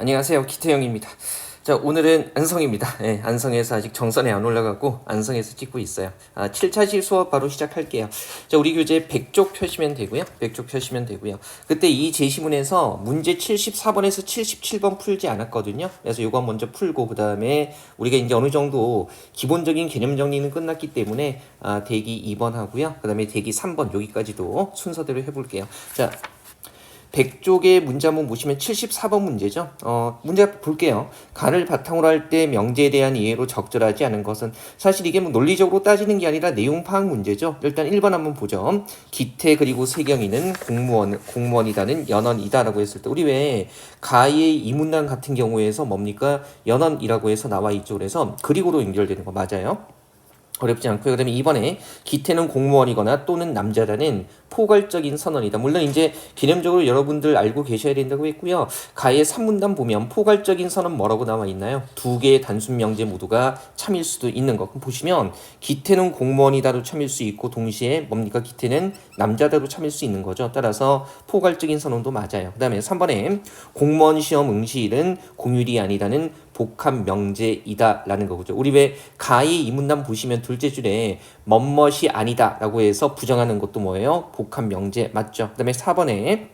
안녕하세요. 기태형입니다. 자, 오늘은 안성입니다. 네, 안성에서 아직 정선에 안 올라가고 안성에서 찍고 있어요. 7차시 수업 바로 시작할게요. 자, 우리 교재 100쪽 펴시면 되고요. 100쪽 펴시면 되고요. 그때 이 제시문에서 문제 74번에서 77번 풀지 않았거든요. 그래서 이거 먼저 풀고 그 다음에 우리가 이제 어느 정도 기본적인 개념 정리는 끝났기 때문에 대기 2번 하고요. 그 다음에 대기 3번 여기까지도 순서대로 해볼게요. 자, 100쪽의 문제 한번 보시면 74번 문제죠. 문제 볼게요. 가를 바탕으로 할 때 명제에 대한 이해로 적절하지 않은 것은 사실 이게 뭐 논리적으로 따지는 게 아니라 내용 파악 문제죠. 일단 1번 한번 보죠. 기태 그리고 세경이는 공무원이다는 연언이다라고 했을 때 우리 왜 가의 이문단 같은 경우에서 뭡니까? 연언이라고 해서 나와 있죠. 그래서 그리고로 연결되는 거 맞아요. 어렵지 않고요. 그다음에 이번에 기태는 공무원이거나 또는 남자라는 포괄적인 선언이다. 물론 이제 개념적으로 여러분들 알고 계셔야 된다고 했고요. 가의 3문단 보면 포괄적인 선언 뭐라고 나와 있나요? 두 개의 단순 명제 모두가 참일 수도 있는 거. 그럼 보시면 기태는 공무원이다로 참일 수 있고 동시에 뭡니까? 기태는 남자다로 참일 수 있는 거죠. 따라서 포괄적인 선언도 맞아요. 그다음에 3번에 공무원 시험 응시일은 공휴일이 아니다는 복합 명제이다라는 거죠. 우리 왜 가의 이문단 보시면 둘째 줄에 멋멋이 아니다라고 해서 부정하는 것도 뭐예요? 복합 명제 맞죠? 그다음에 4번에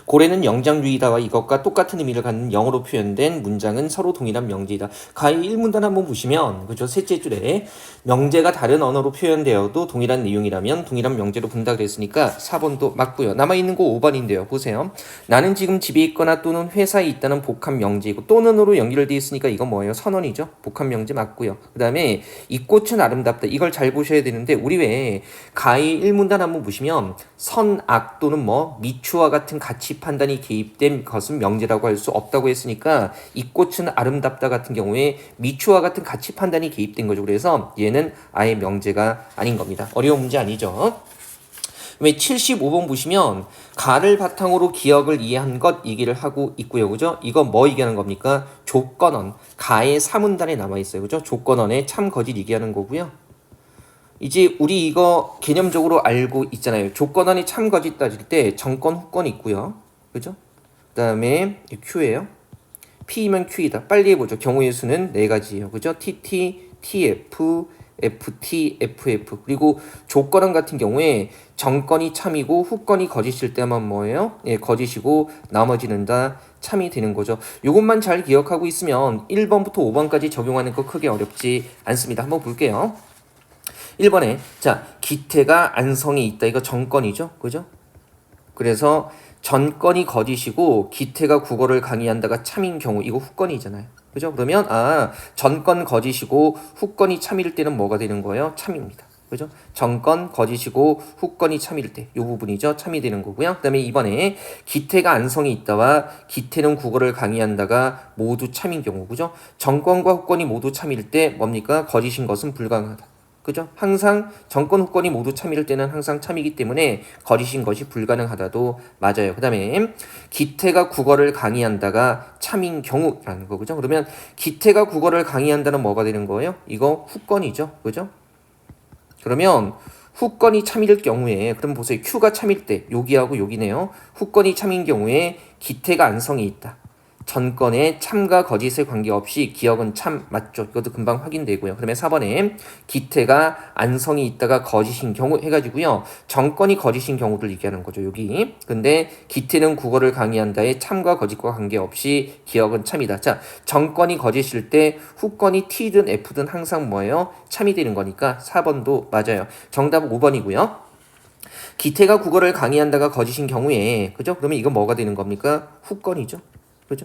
고래는 영장류이다와 이것과 똑같은 의미를 갖는 영어로 표현된 문장은 서로 동일한 명제이다. 가히 1문단 한번 보시면 그죠? 셋째 줄에 명제가 다른 언어로 표현되어도 동일한 내용이라면 동일한 명제로 본다 그랬으니까 4번도 맞고요. 남아있는 거 5번인데요. 보세요. 나는 지금 집에 있거나 또는 회사에 있다는 복합 명제이고 또는으로 연결되어 있으니까 이건 뭐예요? 선언이죠. 복합 명제 맞고요. 그 다음에 이 꽃은 아름답다. 이걸 잘 보셔야 되는데 우리 왜 가히 1문단 한번 보시면 선악 또는 뭐 미추와 같은 가치 판단이 개입된 것은 명제라고 할 수 없다고 했으니까 이 꽃은 아름답다 같은 경우에 미추와 같은 가치 판단이 개입된 거죠. 그래서 얘는 아예 명제가 아닌 겁니다. 어려운 문제 아니죠. 왜 75번 보시면 가를 바탕으로 기억을 이해한 것 얘기를 하고 있고요. 그죠? 이거 뭐 얘기하는 겁니까? 조건언. 가의 3문단에 남아 있어요. 그죠? 조건언에 참 거짓 얘기하는 거고요. 이제 우리 이거 개념적으로 알고 있잖아요. 조건안이 참 거짓 따질 때 정권 후권이 있고요. 그죠? 그 다음에 Q예요. P면 Q이다. 빨리 해보죠. 경우의 수는 네 가지예요. 그죠? TT, TF, FT, FF. 그리고 조건안 같은 경우에 정권이 참이고 후권이 거짓일 때만 뭐예요? 예, 거짓이고 나머지는 다 참이 되는 거죠. 이것만 잘 기억하고 있으면 1번부터 5번까지 적용하는 거 크게 어렵지 않습니다. 한번 볼게요. 1번에 자 기태가 안성에 있다. 이거 정권이죠. 그죠? 그래서 전건이 거짓이고 기태가 국어를 강의한다가 참인 경우 이거 후건이잖아요. 그죠? 그러면 전건 거짓이고 후건이 참일 때는 뭐가 되는 거예요? 참입니다. 그죠? 전건 거짓이고 후건이 참일 때 이 부분이죠. 참이 되는 거고요. 그다음에 이번에 기태가 안성에 있다와 기태는 국어를 강의한다가 모두 참인 경우. 그죠? 전건과 후건이 모두 참일 때 뭡니까? 거짓인 것은 불가능하다. 그죠? 항상 정권 후권이 모두 참일 때는 항상 참이기 때문에 거짓인 것이 불가능하다도 맞아요. 그 다음에 기태가 국어를 강의한다가 참인 경우라는 거. 그죠? 그러면 기태가 국어를 강의한다는 뭐가 되는 거예요? 이거 후권이죠. 그죠? 그러면 후권이 참일 경우에 그럼 보세요. Q가 참일 때 여기하고 여기네요. 후권이 참인 경우에 기태가 안성이 있다. 전건의 참과 거짓에 관계없이 기억은 참 맞죠. 이것도 금방 확인되고요. 그러면 4번에 기태가 안성이 있다가 거짓인 경우 해가지고요. 정건이 거짓인 경우를 얘기하는 거죠. 여기. 근데 기태는 국어를 강의한다에 참과 거짓과 관계없이 기억은 참이다. 자, 정건이 거짓일 때 후건이 T든 F든 항상 뭐예요? 참이 되는 거니까 4번도 맞아요. 정답은 5번이고요. 기태가 국어를 강의한다가 거짓인 경우에 그죠? 그러면 이건 뭐가 되는 겁니까? 후건이죠. 그죠?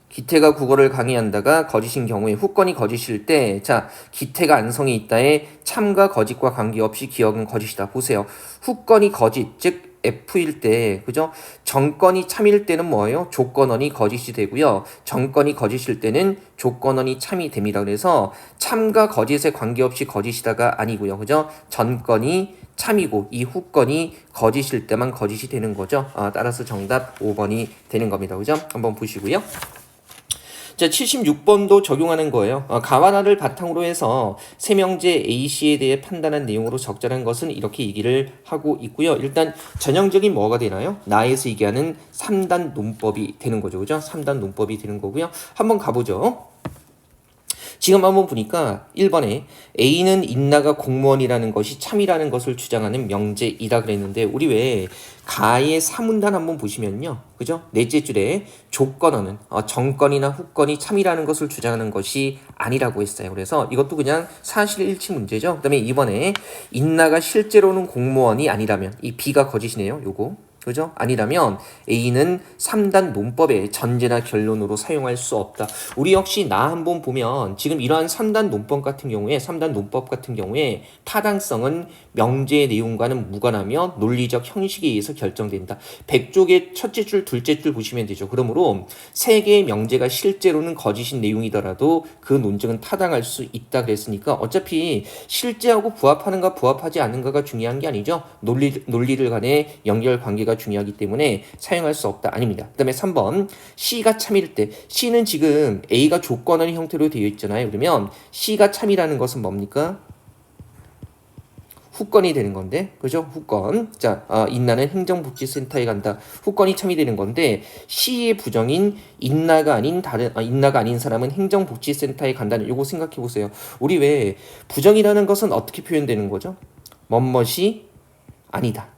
기태가 국어를 강의한다가 거짓인 경우에 후건이 거짓일 때, 자, 기태가 안성에 있다에 참과 거짓과 관계없이 기억은 거짓이다. 보세요. 후건이 거짓, 즉 F일 때, 그죠? 정건이 참일 때는 뭐예요? 조건언이 거짓이 되고요. 정건이 거짓일 때는 조건언이 참이 됩니다. 그래서 참과 거짓에 관계없이 거짓이다가 아니고요. 그죠? 전건이 참이고 이 후건이 거짓일 때만 거짓이 되는 거죠. 따라서 정답 5번이 되는 겁니다. 그죠? 한번 보시고요. 자, 76번도 적용하는 거예요. 가와나를 바탕으로 해서 세명제 A씨에 대해 판단한 내용으로 적절한 것은 이렇게 얘기를 하고 있고요. 일단 전형적인 뭐가 되나요? 나에서 얘기하는 3단 논법이 되는 거죠. 그죠? 3단 논법이 되는 거고요. 한번 가보죠. 지금 한번 보니까 1번에 A는 인나가 공무원이라는 것이 참이라는 것을 주장하는 명제이다 그랬는데 우리 왜 가의 사문단 한번 보시면요. 그죠? 넷째 줄에 조건어는 정건이나 후건이 참이라는 것을 주장하는 것이 아니라고 했어요. 그래서 이것도 그냥 사실일치 문제죠. 그다음에 이번에 인나가 실제로는 공무원이 아니라면 이 B가 거짓이네요. 요거. 그죠? 아니라면 A는 3단 논법의 전제나 결론으로 사용할 수 없다. 우리 역시 나 한번 보면 지금 이러한 3단 논법 같은 경우에 3단 논법 같은 경우에 타당성은 명제의 내용과는 무관하며 논리적 형식에 의해서 결정된다. 100쪽의 첫째 줄, 둘째 줄 보시면 되죠. 그러므로 세 개의 명제가 실제로는 거짓인 내용이더라도 그 논증은 타당할 수 있다 그랬으니까 어차피 실제하고 부합하는가 부합하지 않는가가 중요한 게 아니죠. 논리를 간의 연결 관계가 중요하기 때문에 사용할 수 없다. 아닙니다. 그 다음에 3번 C가 참일 때 C는 지금 A가 조건하는 형태로 되어 있잖아요. 그러면 C가 참이라는 것은 뭡니까? 후건이 되는 건데, 그죠? 후건. 자, 인나는 행정복지센터에 간다. 후건이 참이 되는 건데, C의 부정인 인나가 아닌 사람은 행정복지센터에 간다는 요거 생각해 보세요. 우리 왜 부정이라는 것은 어떻게 표현되는 거죠? 멋멋이 아니다.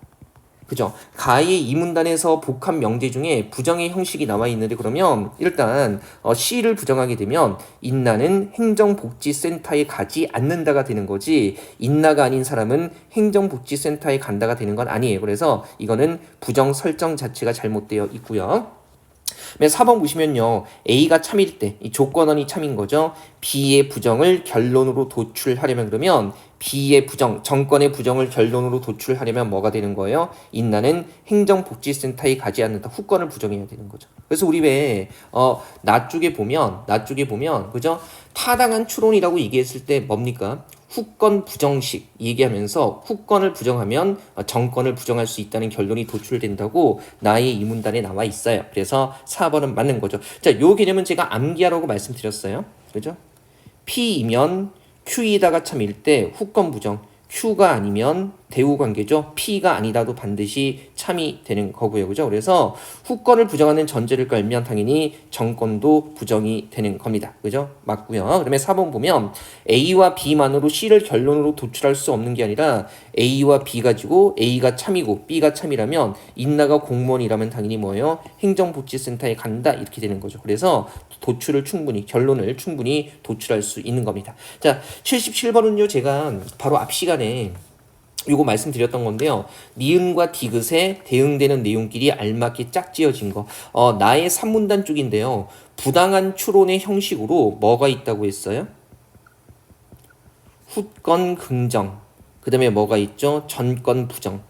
그죠? 가의 이문단에서 복합 명제 중에 부정의 형식이 나와 있는데 그러면 일단 C를 부정하게 되면 인나는 행정복지센터에 가지 않는다가 되는 거지 인나가 아닌 사람은 행정복지센터에 간다가 되는 건 아니에요. 그래서 이거는 부정 설정 자체가 잘못되어 있고요. 4번 보시면요. A가 참일 때 이 조건원이 참인 거죠. B의 부정을 결론으로 도출하려면 그러면 B의 부정, 정권의 부정을 결론으로 도출하려면 뭐가 되는 거예요? 인나는 행정복지센터에 가지 않는다. 후건을 부정해야 되는 거죠. 그래서 우리 왜 나 쪽에 보면 그죠? 타당한 추론이라고 얘기했을 때 뭡니까? 후건 부정식 얘기하면서 후건을 부정하면 정권을 부정할 수 있다는 결론이 도출된다고 나의 이 문단에 나와 있어요. 그래서 4번은 맞는 거죠. 자, 요 개념은 제가 암기하라고 말씀드렸어요. 그죠? P이면 Q이다가 참일 때 후건 부정, Q가 아니면 대우 관계죠. P가 아니다도 반드시 참이 되는 거고요. 그죠? 그래서 후건을 부정하는 전제를 깔면 당연히 정권도 부정이 되는 겁니다. 그죠? 맞고요. 그다음에 4번 보면 A와 B만으로 C를 결론으로 도출할 수 없는 게 아니라 A와 B 가지고 A가 참이고 B가 참이라면 인나가 공무원이라면 당연히 뭐예요? 행정복지센터에 간다 이렇게 되는 거죠. 그래서 결론을 충분히 도출할 수 있는 겁니다. 자, 77번은요. 제가 바로 앞 시간에 요거 말씀드렸던 건데요. 니은과 디귿에 대응되는 내용끼리 알맞게 짝지어진 거. 나의 3문단 쪽인데요. 부당한 추론의 형식으로 뭐가 있다고 했어요? 후건 긍정. 그 다음에 뭐가 있죠? 전건 부정.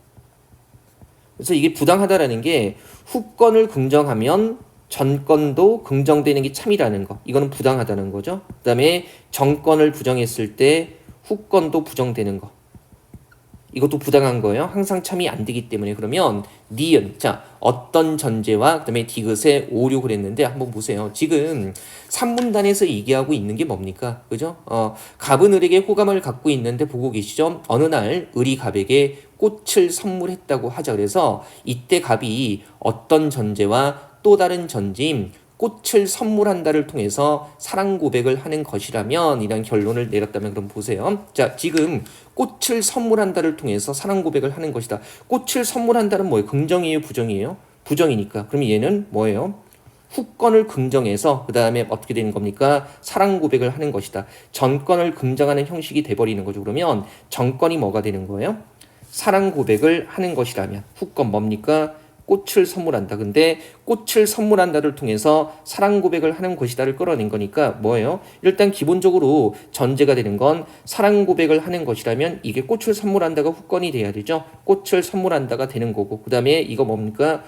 그래서 이게 부당하다라는 게 후건을 긍정하면 전건도 긍정되는 게 참이라는 거. 이거는 부당하다는 거죠. 그 다음에 정건을 부정했을 때 후건도 부정되는 거. 이것도 부당한 거예요. 항상 참이 안 되기 때문에. 그러면 니은, 자, 어떤 전제와 그다음에 디귿에 오류 그랬는데 한번 보세요. 지금 3문단에서 얘기하고 있는 게 뭡니까? 그죠? 갑은 을에게 호감을 갖고 있는데 보고 계시죠? 어느 날 을이 갑에게 꽃을 선물했다고 하자. 그래서 이때 갑이 어떤 전제와 또 다른 전제인 꽃을 선물한다를 통해서 사랑 고백을 하는 것이라면 이런 결론을 내렸다면 그럼 보세요. 자, 지금 꽃을 선물한다를 통해서 사랑 고백을 하는 것이다. 꽃을 선물한다는 뭐예요? 긍정이에요? 부정이에요? 부정이니까. 그럼 얘는 뭐예요? 후건을 긍정해서 그 다음에 어떻게 되는 겁니까? 사랑 고백을 하는 것이다. 전건을 긍정하는 형식이 돼버리는 거죠. 그러면 정건이 뭐가 되는 거예요? 사랑 고백을 하는 것이라면 후건 뭡니까? 꽃을 선물한다. 근데 꽃을 선물한다를 통해서 사랑 고백을 하는 것이다를 끌어낸 거니까 뭐예요? 일단 기본적으로 전제가 되는 건 사랑 고백을 하는 것이라면 이게 꽃을 선물한다가 후건이 돼야 되죠. 꽃을 선물한다가 되는 거고 그 다음에 이거 뭡니까?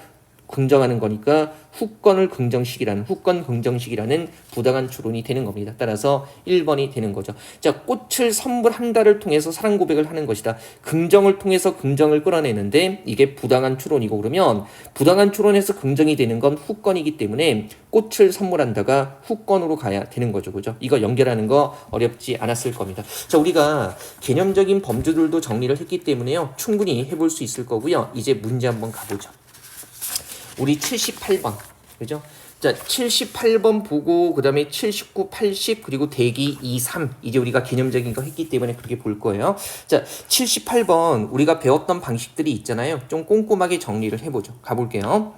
긍정하는 거니까 후권을 긍정식이라는 후권 긍정식이라는 부당한 추론이 되는 겁니다. 따라서 1번이 되는 거죠. 자, 꽃을 선물한다를 통해서 사랑 고백을 하는 것이다. 긍정을 통해서 긍정을 끌어내는데 이게 부당한 추론이고 그러면 부당한 추론에서 긍정이 되는 건 후권이기 때문에 꽃을 선물한다가 후권으로 가야 되는 거죠. 그죠? 이거 연결하는 거 어렵지 않았을 겁니다. 자, 우리가 개념적인 범주들도 정리를 했기 때문에요. 충분히 해볼 수 있을 거고요. 이제 문제 한번 가보죠. 우리 78번. 그죠? 자, 78번 보고 그다음에 79, 80 그리고 대기 2, 3 이제 우리가 개념적인 거 했기 때문에 그렇게 볼 거예요. 자, 78번 우리가 배웠던 방식들이 있잖아요. 좀 꼼꼼하게 정리를 해보죠. 가볼게요.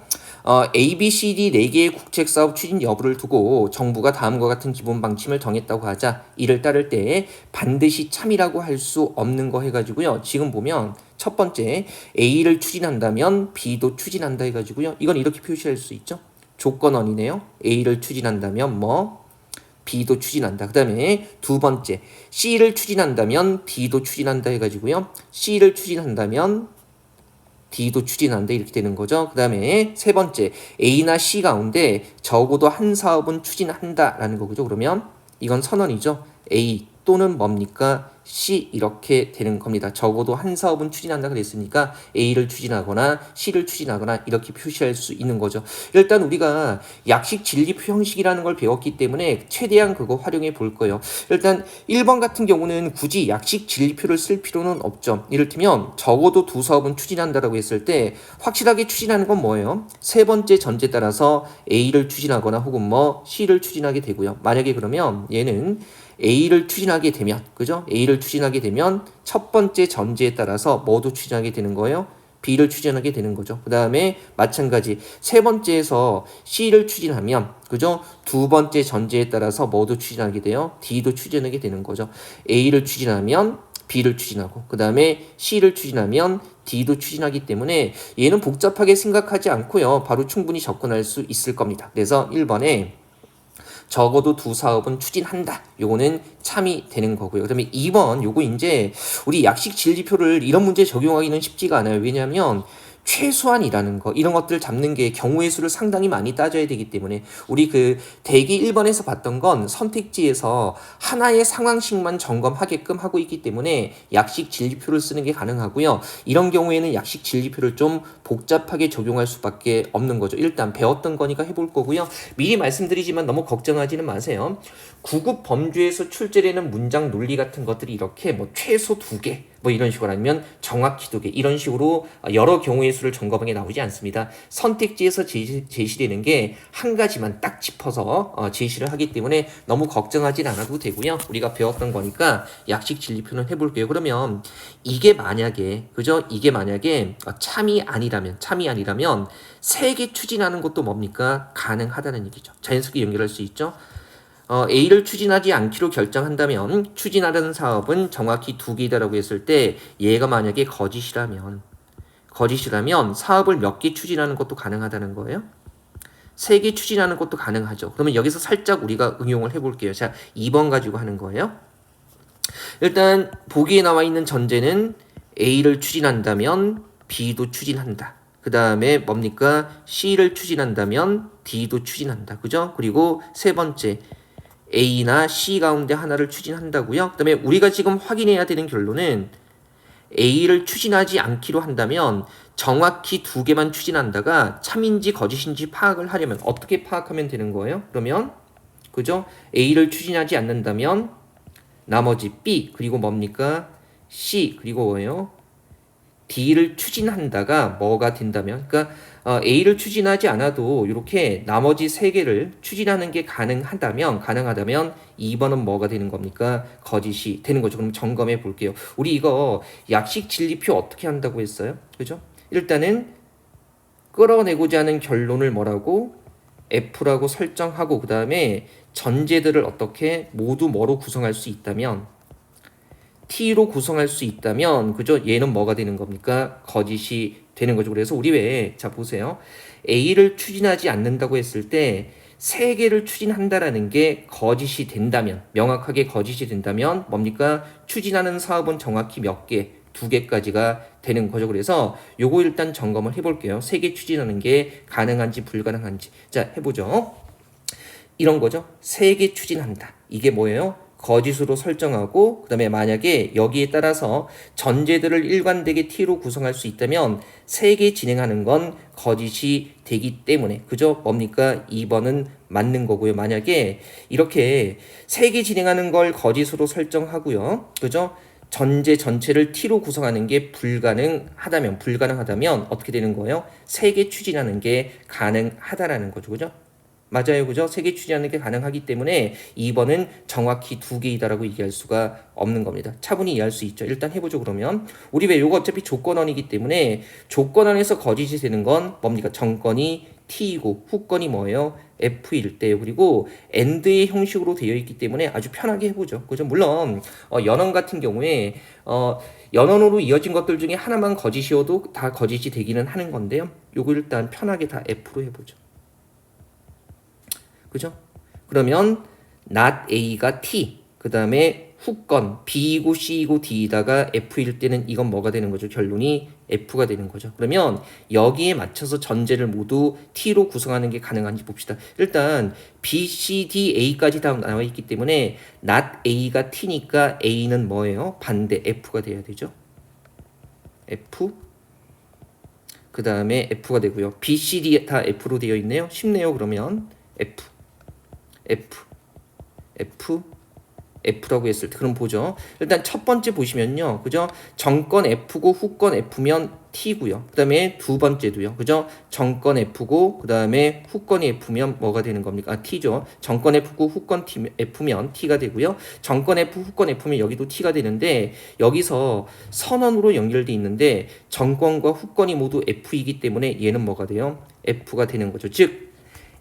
A, B, C, D 4개의 국책사업 추진 여부를 두고 정부가 다음과 같은 기본 방침을 정했다고 하자 이를 따를 때 반드시 참이라고 할 수 없는 거 해가지고요. 지금 보면 첫 번째 A를 추진한다면 B도 추진한다 해가지고요. 이건 이렇게 표시할 수 있죠. 조건원이네요. A를 추진한다면 B도 추진한다. 그 다음에 두 번째 C를 추진한다면 D도 추진한다 해가지고요. C를 추진한다면 D도 추진한다 이렇게 되는 거죠. 그 다음에 세 번째 A나 C 가운데 적어도 한 사업은 추진한다라는 거죠. 그러면 이건 선언이죠. A 또는 뭡니까? C 이렇게 되는 겁니다. 적어도 한 사업은 추진한다 그랬으니까 A를 추진하거나 C를 추진하거나 이렇게 표시할 수 있는 거죠. 일단 우리가 약식 진리표 형식이라는 걸 배웠기 때문에 최대한 그거 활용해 볼 거예요. 일단 1번 같은 경우는 굳이 약식 진리표를 쓸 필요는 없죠. 이를테면 적어도 두 사업은 추진한다라고 했을 때 확실하게 추진하는 건 뭐예요? 세 번째 전제에 따라서 A를 추진하거나 혹은 C를 추진하게 되고요. 만약에 그러면 얘는 A를 추진하게 되면, 그죠? A를 추진하게 되면 첫 번째 전제에 따라서 뭐도 추진하게 되는 거예요? B를 추진하게 되는 거죠. 그 다음에 마찬가지 세 번째에서 C를 추진하면, 그죠? 두 번째 전제에 따라서 뭐도 추진하게 돼요? D도 추진하게 되는 거죠. A를 추진하면 B를 추진하고, 그 다음에 C를 추진하면 D도 추진하기 때문에 얘는 복잡하게 생각하지 않고요. 바로 충분히 접근할 수 있을 겁니다. 그래서 1번에 적어도 두 사업은 추진한다. 요거는 참이 되는 거고요. 그다음에 2번 요거 이제 우리 약식 진리표를 이런 문제에 적용하기는 쉽지가 않아요. 왜냐하면 최소한이라는 거 이런 것들 잡는 게 경우의 수를 상당히 많이 따져야 되기 때문에 우리 그 대기 1번에서 봤던 건 선택지에서 하나의 상황식만 점검하게끔 하고 있기 때문에 약식 진리표를 쓰는 게 가능하고요. 이런 경우에는 약식 진리표를 좀 복잡하게 적용할 수밖에 없는 거죠. 일단 배웠던 거니까 해볼 거고요. 미리 말씀드리지만 너무 걱정하지는 마세요. 9급 범주에서 출제되는 문장 논리 같은 것들이 이렇게 최소 2개 이런 식으로 아니면 정확히 2개 이런 식으로 여러 경우의 수를 점검하게 나오지 않습니다. 선택지에서 제시되는 게 한 가지만 딱 짚어서 제시를 하기 때문에 너무 걱정하진 않아도 되고요. 우리가 배웠던 거니까 약식 진리표는 해볼게요. 그러면 이게 만약에 그죠? 이게 만약에 참이 아니라면 3개 추진하는 것도 뭡니까? 가능하다는 얘기죠. 자연스럽게 연결할 수 있죠. A를 추진하지 않기로 결정한다면 추진하려는 사업은 정확히 2개이다라고 했을 때 얘가 만약에 거짓이라면 사업을 몇 개 추진하는 것도 가능하다는 거예요. 3개 추진하는 것도 가능하죠. 그러면 여기서 살짝 우리가 응용을 해볼게요. 자, 2번 가지고 하는 거예요. 일단 보기에 나와 있는 전제는 A를 추진한다면 B도 추진한다. 그 다음에 뭡니까? C를 추진한다면 D도 추진한다. 그죠? 그리고 세 번째 A나 C 가운데 하나를 추진한다고요. 그 다음에 우리가 지금 확인해야 되는 결론은 A를 추진하지 않기로 한다면 정확히 2개만 추진한다가 참인지 거짓인지 파악을 하려면 어떻게 파악하면 되는 거예요? 그러면 그죠? A를 추진하지 않는다면 나머지 B 그리고 뭡니까? C 그리고 뭐예요? D를 추진한다가 뭐가 된다면 그러니까 A를 추진하지 않아도 이렇게 나머지 3개를 추진하는 게 가능하다면 2번은 뭐가 되는 겁니까? 거짓이 되는 거죠. 그럼 점검해 볼게요. 우리 이거 약식 진리표 어떻게 한다고 했어요? 그죠? 일단은 끌어내고자 하는 결론을 뭐라고? F라고 설정하고 그 다음에 전제들을 어떻게 모두 뭐로 구성할 수 있다면 T로 구성할 수 있다면 그죠? 얘는 뭐가 되는 겁니까? 거짓이 되는 거죠. 그래서 우리 왜 자 보세요. A를 추진하지 않는다고 했을 때 3개를 추진한다라는 게 거짓이 된다면 명확하게 거짓이 된다면 뭡니까? 추진하는 사업은 정확히 몇 개? 2개까지가 되는 거죠. 그래서 요거 일단 점검을 해볼게요. 세계 추진하는 게 가능한지 불가능한지. 자, 해보죠. 이런 거죠. 세계 추진한다. 이게 뭐예요? 거짓으로 설정하고 그다음에 만약에 여기에 따라서 전제들을 일관되게 T로 구성할 수 있다면 세계 진행하는 건 거짓이 되기 때문에 그죠? 뭡니까? 2번은 맞는 거고요. 만약에 이렇게 세계 진행하는 걸 거짓으로 설정하고요. 그죠? 전제 전체를 T로 구성하는 게 불가능하다면 어떻게 되는 거예요? 세계 추진하는 게 가능하다라는 거죠. 그죠? 맞아요. 그죠? 세계 추진하는 게 가능하기 때문에 2번은 정확히 두 개이다라고 얘기할 수가 없는 겁니다. 차분히 이해할 수 있죠. 일단 해보죠. 그러면 우리 왜 요거 어차피 조건원이기 때문에 조건원에서 거짓이 되는 건 뭡니까? 정건이 T이고 후건이 뭐예요? F일 때요. 그리고 AND의 형식으로 되어 있기 때문에 아주 편하게 해보죠. 그죠? 물론 연원 같은 경우에 연원으로 이어진 것들 중에 하나만 거짓이어도 다 거짓이 되기는 하는 건데요. 요거 일단 편하게 다 F로 해보죠. 그죠? 그러면 not A가 T, 그 다음에 후건 B이고 C이고 D이다가 F일 때는 이건 뭐가 되는 거죠? 결론이 F가 되는 거죠. 그러면 여기에 맞춰서 전제를 모두 T로 구성하는 게 가능한지 봅시다. 일단 B, C, D, A까지 다 나와 있기 때문에 not A가 T니까 A는 뭐예요? 반대 F가 돼야 되죠. F 그 다음에 F가 되고요. B, C, D 다 F로 되어 있네요. 쉽네요. 그러면 F F라고 했을 때 그럼 보죠. 일단 첫 번째 보시면요. 그죠? 정건 F고 후건 F면 T고요. 그 다음에 두 번째도요. 그죠? 정건 F고 그 다음에 후건이 F면 뭐가 되는 겁니까? T죠. 정건 F고 후건 F면 T가 되고요. 정건 F, 후건 F면 여기도 T가 되는데 여기서 선언으로 연결돼 있는데 정건과 후건이 모두 F이기 때문에 얘는 뭐가 돼요? F가 되는 거죠. 즉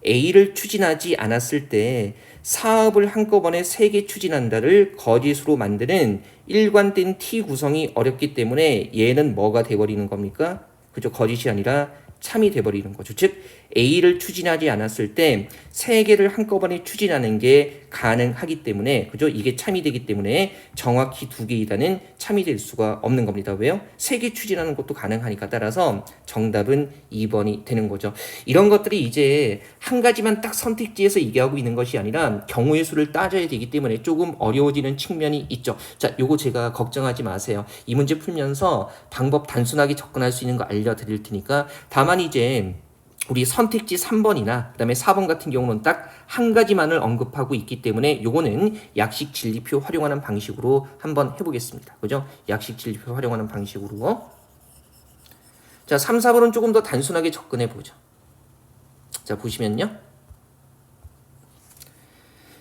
A를 추진하지 않았을 때 사업을 한꺼번에 3개 추진한다를 거짓으로 만드는 일관된 T 구성이 어렵기 때문에 얘는 뭐가 돼버리는 겁니까? 그죠? 거짓이 아니라 참이 돼버리는 거죠. 즉 A를 추진하지 않았을 때 3개를 한꺼번에 추진하는 게 가능하기 때문에 그죠? 이게 참이 되기 때문에 정확히 2개이다는 참이 될 수가 없는 겁니다. 왜요? 3개 추진하는 것도 가능하니까 따라서 정답은 2번이 되는 거죠. 이런 것들이 이제 한 가지만 딱 선택지에서 얘기하고 있는 것이 아니라 경우의 수를 따져야 되기 때문에 조금 어려워지는 측면이 있죠. 자, 요거 제가 걱정하지 마세요. 이 문제 풀면서 방법 단순하게 접근할 수 있는 거 알려드릴 테니까 다만 이제 우리 선택지 3번이나 그다음에 4번 같은 경우는 딱 한 가지만을 언급하고 있기 때문에 요거는 약식 진리표 활용하는 방식으로 한번 해보겠습니다. 그죠? 약식 진리표 활용하는 방식으로. 자, 3, 4번은 조금 더 단순하게 접근해 보죠. 자, 보시면요.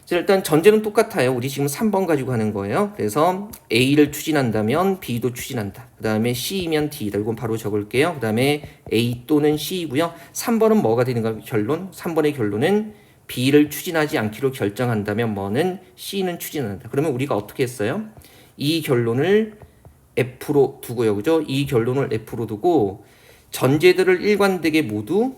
자, 일단 전제는 똑같아요. 우리 지금 3번 가지고 하는 거예요. 그래서 A를 추진한다면 B도 추진한다. 그 다음에 C이면 D다. 이건 바로 적을게요. 그 다음에 A 또는 C이고요. 3번은 뭐가 되는가 결론? 3번의 결론은 B를 추진하지 않기로 결정한다면 뭐는 C는 추진한다. 그러면 우리가 어떻게 했어요? 이 결론을 F로 두고요. 그죠? 이 결론을 F로 두고 전제들을 일관되게 모두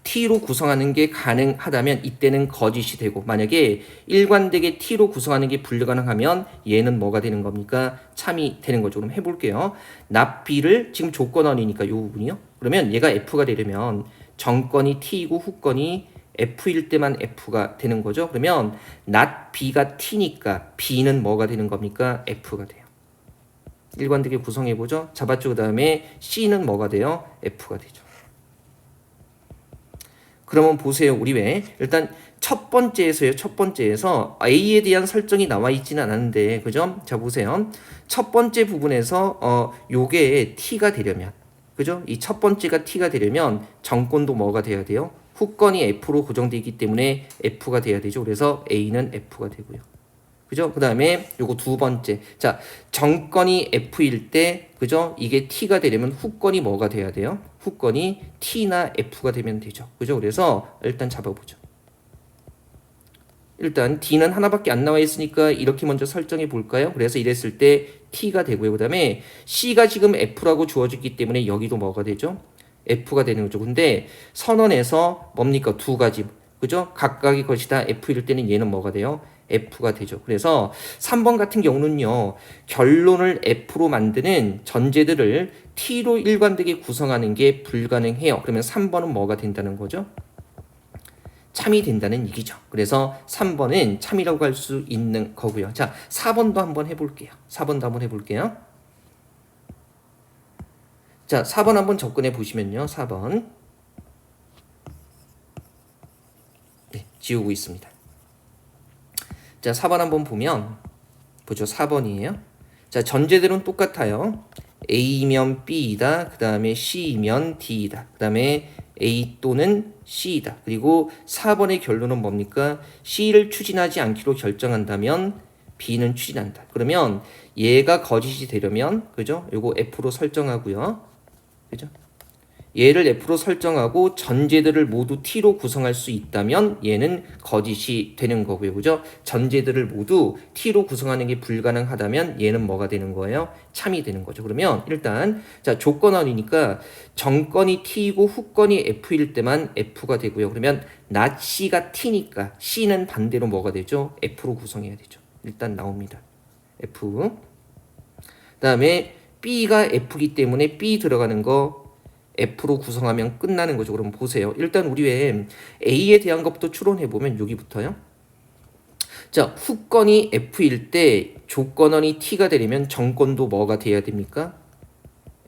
T로 구성하는 게 가능하다면 이때는 거짓이 되고 만약에 일관되게 T로 구성하는 게 불가능하면 얘는 뭐가 되는 겁니까? 참이 되는 거죠. 그럼 해볼게요. not B를 지금 조건원이니까 이 부분이요. 그러면 얘가 F가 되려면 정건이 T이고 후건이 F일 때만 F가 되는 거죠. 그러면 not B가 T니까 B는 뭐가 되는 겁니까? F가 돼요. 일관되게 구성해보죠. 잡았죠. 그 다음에 C는 뭐가 돼요? F가 되죠. 그러면 보세요. 우리 왜 일단 첫 번째에서요. 첫 번째에서 A에 대한 설정이 나와 있지는 않았는데 그죠? 자 보세요. 첫 번째 부분에서 요게 T가 되려면 그죠? 이 첫 번째가 T가 되려면 정권도 뭐가 돼야 돼요? 후건이 F로 고정되어 있기 때문에 F가 돼야 되죠. 그래서 A는 F가 되고요. 그죠? 그 다음에 요거 두 번째. 자, 정건이 F일 때, 그죠? 이게 T가 되려면 후건이 뭐가 돼야 돼요? 후건이 T나 F가 되면 되죠. 그죠? 그래서 일단 잡아보죠. 일단 D는 하나밖에 안 나와 있으니까 이렇게 먼저 설정해 볼까요? 그래서 이랬을 때 T가 되고요. 그 다음에 C가 지금 F라고 주어졌기 때문에 여기도 뭐가 되죠? F가 되는 거죠. 근데 선언에서 뭡니까? 두 가지. 그죠? 각각의 것이 다 F일 때는 얘는 뭐가 돼요? F가 되죠. 그래서 3번 같은 경우는요. 결론을 F로 만드는 전제들을 T로 일관되게 구성하는 게 불가능해요. 그러면 3번은 뭐가 된다는 거죠? 참이 된다는 얘기죠. 그래서 3번은 참이라고 할 수 있는 거고요. 자, 4번도 한번 해볼게요. 4번도 한번 해볼게요. 자, 4번 한번 접근해 보시면요. 4번. 네, 지우고 있습니다. 자, 4번 한번 보면 보죠. 4번이에요. 자, 전제들은 똑같아요. A면 B이다. 그 다음에 C면 D이다. 그 다음에 A 또는 C이다. 그리고 4번의 결론은 뭡니까? C를 추진하지 않기로 결정한다면 B는 추진한다. 그러면 얘가 거짓이 되려면 그죠? 요거 F로 설정하고요. 그죠? 얘를 F로 설정하고 전제들을 모두 T로 구성할 수 있다면 얘는 거짓이 되는 거고요. 그죠? 전제들을 모두 T로 구성하는 게 불가능하다면 얘는 뭐가 되는 거예요? 참이 되는 거죠. 그러면 일단 자, 조건원이니까 정건이 T이고 후건이 F일 때만 F가 되고요. 그러면 not C가 T니까 C는 반대로 뭐가 되죠? F로 구성해야 되죠. 일단 나옵니다. F. 그다음에 B가 F기 때문에 B 들어가는 거 F로 구성하면 끝나는 거죠. 그럼 보세요. 일단 우리 왜 A에 대한 것부터 추론해 보면 여기부터요. 자, 후건이 F일 때 조건원이 T가 되려면 정건도 뭐가 돼야 됩니까?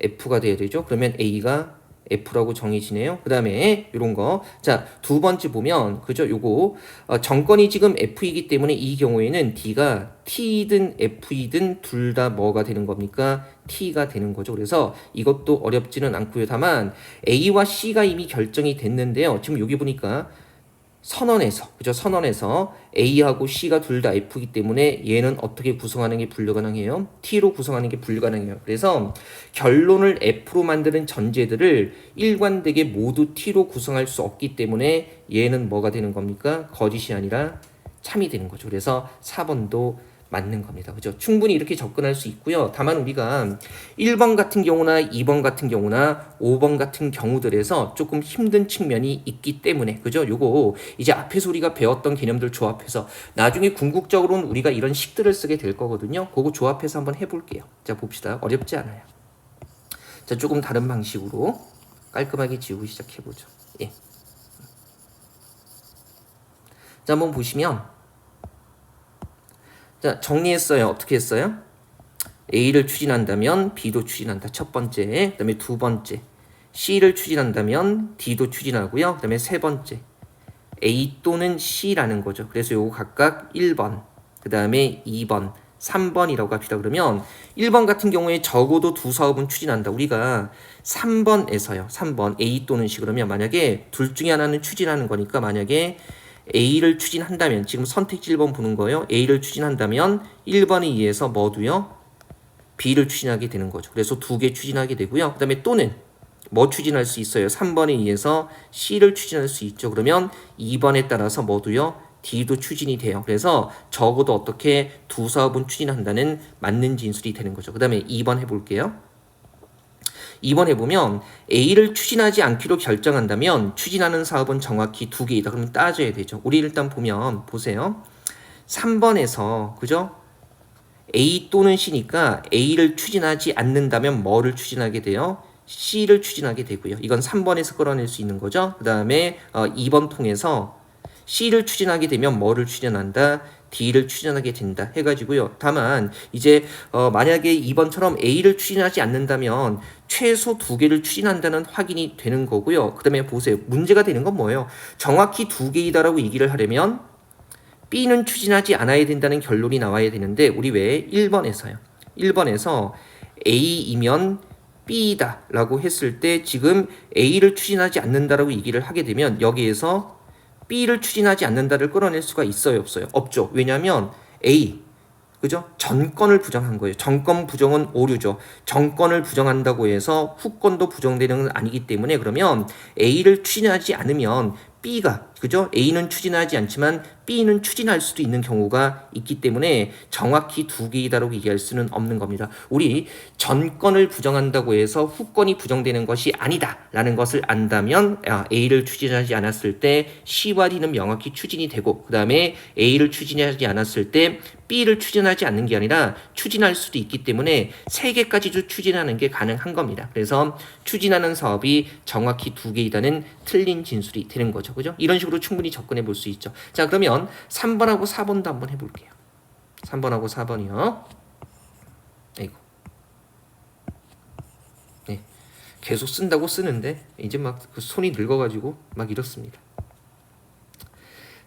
F가 돼야 되죠. 그러면 A가 F라고 정해지네요. 그 다음에 이런 거. 자, 두 번째 보면 그죠? 요거 정건이 지금 F이기 때문에 이 경우에는 D가 T든 F이든 둘 다 뭐가 되는 겁니까? T가 되는 거죠. 그래서 이것도 어렵지는 않고요. 다만 A와 C가 이미 결정이 됐는데요. 지금 여기 보니까 선언에서 그죠? 선언에서 A하고 C가 둘 다 F이기 때문에 얘는 어떻게 구성하는 게 불가능해요? T로 구성하는 게 불가능해요. 그래서 결론을 F로 만드는 전제들을 일관되게 모두 T로 구성할 수 없기 때문에 얘는 뭐가 되는 겁니까? 거짓이 아니라 참이 되는 거죠. 그래서 4번도 맞는 겁니다. 그죠? 충분히 이렇게 접근할 수 있고요. 다만 우리가 1번 같은 경우나 2번 같은 경우나 5번 같은 경우들에서 조금 힘든 측면이 있기 때문에 그죠? 요거 이제 앞에서 우리가 배웠던 개념들 조합해서 나중에 궁극적으로는 우리가 이런 식들을 쓰게 될 거거든요. 그거 조합해서 한번 해볼게요. 자, 봅시다. 어렵지 않아요. 자, 조금 다른 방식으로 깔끔하게 지우고 시작해보죠. 예. 자, 한번 보시면 자, 정리했어요. 어떻게 했어요? A를 추진한다면 B도 추진한다. 첫 번째. 그 다음에 두 번째. C를 추진한다면 D도 추진하고요. 그 다음에 세 번째. A 또는 C라는 거죠. 그래서 요거 각각 1번, 그 다음에 2번, 3번이라고 합시다. 그러면 1번 같은 경우에 적어도 두 사업은 추진한다. 우리가 3번에서요. 3번 A 또는 C 그러면 만약에 둘 중에 하나는 추진하는 거니까 만약에 A를 추진한다면 지금 선택지 1번 보는 거예요. A를 추진한다면 1번에 의해서 뭐도요? B를 추진하게 되는 거죠. 그래서 두 개 추진하게 되고요. 그 다음에 또는 뭐 추진할 수 있어요? 3번에 의해서 C를 추진할 수 있죠. 그러면 2번에 따라서 뭐도요? D도 추진이 돼요. 그래서 적어도 어떻게 두 사업은 추진한다는 맞는 진술이 되는 거죠. 그 다음에 2번 해볼게요. 2번 해보면 A를 추진하지 않기로 결정한다면 추진하는 사업은 정확히 두 개이다. 그러면 따져야 되죠. 우리 일단 보면 보세요. 3번에서 그죠? A 또는 C니까 A를 추진하지 않는다면 뭐를 추진하게 돼요? C를 추진하게 되고요. 이건 3번에서 끌어낼 수 있는 거죠. 그 다음에 2번 통해서 C를 추진하게 되면 뭐를 추진한다? D를 추진하게 된다 해가지고요. 다만 이제 만약에 2번처럼 A를 추진하지 않는다면 최소 두 개를 추진한다는 확인이 되는 거고요. 그 다음에 보세요. 문제가 되는 건 뭐예요? 정확히 두 개이다라고 얘기를 하려면 B는 추진하지 않아야 된다는 결론이 나와야 되는데 우리 왜 1번에서요. 1번에서 A이면 B다 라고 했을 때 지금 A를 추진하지 않는다라고 얘기를 하게 되면 여기에서 B를 추진하지 않는다를 끌어낼 수가 있어요, 없어요? 없죠. 왜냐하면 A, 그죠? 전건을 부정한 거예요. 전건 부정은 오류죠. 전건을 부정한다고 해서 후건도 부정되는 건 아니기 때문에 그러면 A를 추진하지 않으면 B가, 그죠? A는 추진하지 않지만 B는 추진할 수도 있는 경우가 있기 때문에 정확히 두 개이다라고 얘기할 수는 없는 겁니다. 우리 전건을 부정한다고 해서 후건이 부정되는 것이 아니다라는 것을 안다면 A를 추진하지 않았을 때 C와 D는 명확히 추진이 되고 그 다음에 A를 추진하지 않았을 때 B를 추진하지 않는 게 아니라 추진할 수도 있기 때문에 세 개까지도 추진하는 게 가능한 겁니다. 그래서 추진하는 사업이 정확히 두 개이다는 틀린 진술이 되는 거죠. 그죠? 이런 식으로 충분히 접근해 볼 수 있죠. 자, 그러면 3번하고 4번도 한번 해볼게요. 3번하고 4번이요. 아이고. 네. 계속 쓴다고 쓰는데 이제 막 그 손이 늙어가지고 막 이렇습니다.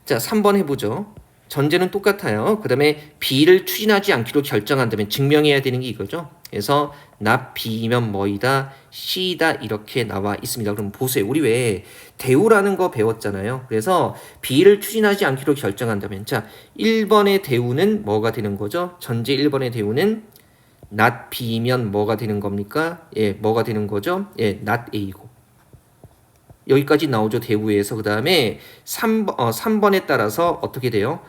자, 3번 해보죠. 전제는 똑같아요. 그 다음에 B를 추진하지 않기로 결정한다면 증명해야 되는 게 이거죠. 그래서 not B면 뭐이다? C다 이렇게 나와 있습니다. 그럼 보세요. 우리 왜 대우라는 거 배웠잖아요. 그래서 B를 추진하지 않기로 결정한다면 자 1번의 대우는 뭐가 되는 거죠? 전제 1번의 대우는 not B면 뭐가 되는 겁니까? 예, 뭐가 되는 거죠? 예, not A고. 여기까지 나오죠. 대우에서. 그 다음에 3번에 따라서 어떻게 돼요?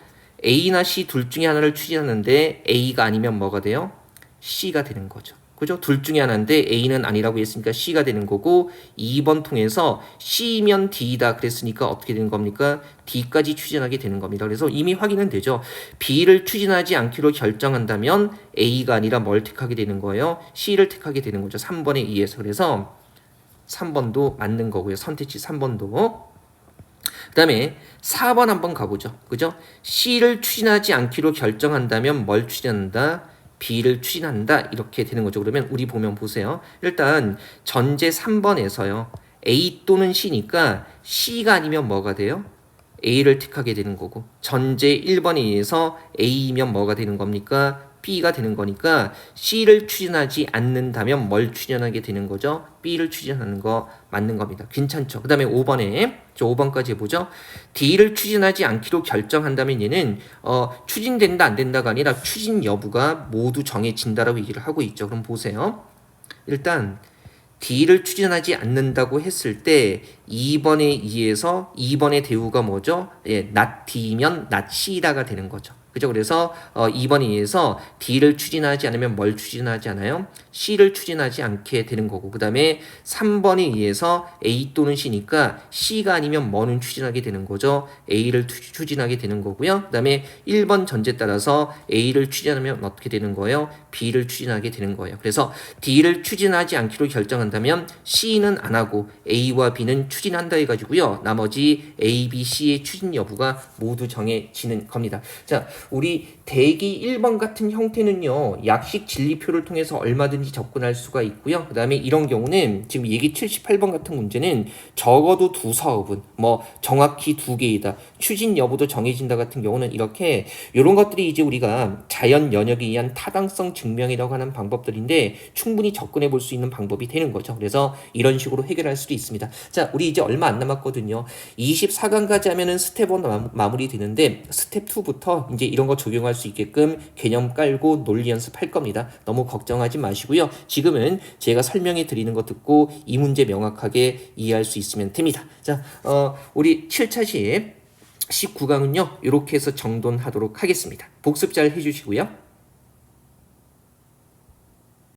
A나 C 둘 중에 하나를 추진하는데 A가 아니면 뭐가 돼요? C가 되는 거죠. 그죠? 둘 중에 하나인데 A는 아니라고 했으니까 C가 되는 거고 2번 통해서 C면 D다 그랬으니까 어떻게 되는 겁니까? D까지 추진하게 되는 겁니다. 그래서 이미 확인은 되죠. B를 추진하지 않기로 결정한다면 A가 아니라 뭘 택하게 되는 거예요? C를 택하게 되는 거죠. 3번에 의해서. 그래서 3번도 맞는 거고요. 선택지 3번도. 그 다음에 4번 한번 가보죠. 그죠? C를 추진하지 않기로 결정한다면 뭘 추진한다? B를 추진한다. 이렇게 되는 거죠. 그러면 우리 보면 보세요. 일단 전제 3번에서요. A 또는 C니까 C가 아니면 뭐가 돼요? A를 택하게 되는 거고 전제 1번에 의해서 A면 뭐가 되는 겁니까? B가 되는 거니까 C를 추진하지 않는다면 뭘 추진하게 되는 거죠? B를 추진하는 거 맞는 겁니다. 괜찮죠? 그 다음에 5번에 5번까지 해보죠. D를 추진하지 않기로 결정한다면 얘는 추진된다 안 된다가 아니라 추진 여부가 모두 정해진다라고 얘기를 하고 있죠. 그럼 보세요. 일단 D를 추진하지 않는다고 했을 때 2번에 의해서 2번의 대우가 뭐죠? 예, not D면 not C다가 되는 거죠. 그죠? 그래서 2번에 의해서 D를 추진하지 않으면 뭘 추진하지 않아요? C를 추진하지 않게 되는 거고 그 다음에 3번에 의해서 A 또는 C니까 C가 아니면 뭐는 추진하게 되는 거죠? A를 추진하게 되는 거고요. 그 다음에 1번 전제 따라서 A를 추진하면 어떻게 되는 거예요? B를 추진하게 되는 거예요. 그래서 D를 추진하지 않기로 결정한다면 C는 안 하고 A와 B는 추진한다 해가지고요. 나머지 A, B, C의 추진 여부가 모두 정해지는 겁니다. 자, 우리 대기 1번 같은 형태는요. 약식 진리표를 통해서 얼마든지 접근할 수가 있고요. 그 다음에 이런 경우는 지금 얘기 78번 같은 문제는 적어도 두 사업은 뭐 정확히 두 개이다. 추진 여부도 정해진다 같은 경우는 이렇게 이런 것들이 이제 우리가 자연 연역에 의한 타당성 증명이라고 하는 방법들인데 충분히 접근해 볼 수 있는 방법이 되는 거죠. 그래서 이런 식으로 해결할 수도 있습니다. 자, 우리 이제 얼마 안 남았거든요. 24강까지 하면은 스텝 1 마무리 되는데 스텝 2부터 이제 이런 거 적용할 수 있게끔 개념 깔고 논리 연습할 겁니다. 너무 걱정하지 마시고요. 지금은 제가 설명해 드리는 거 듣고 이 문제 명확하게 이해할 수 있으면 됩니다. 자, 우리 7차시 19강은요. 이렇게 해서 정돈하도록 하겠습니다. 복습 잘 해주시고요.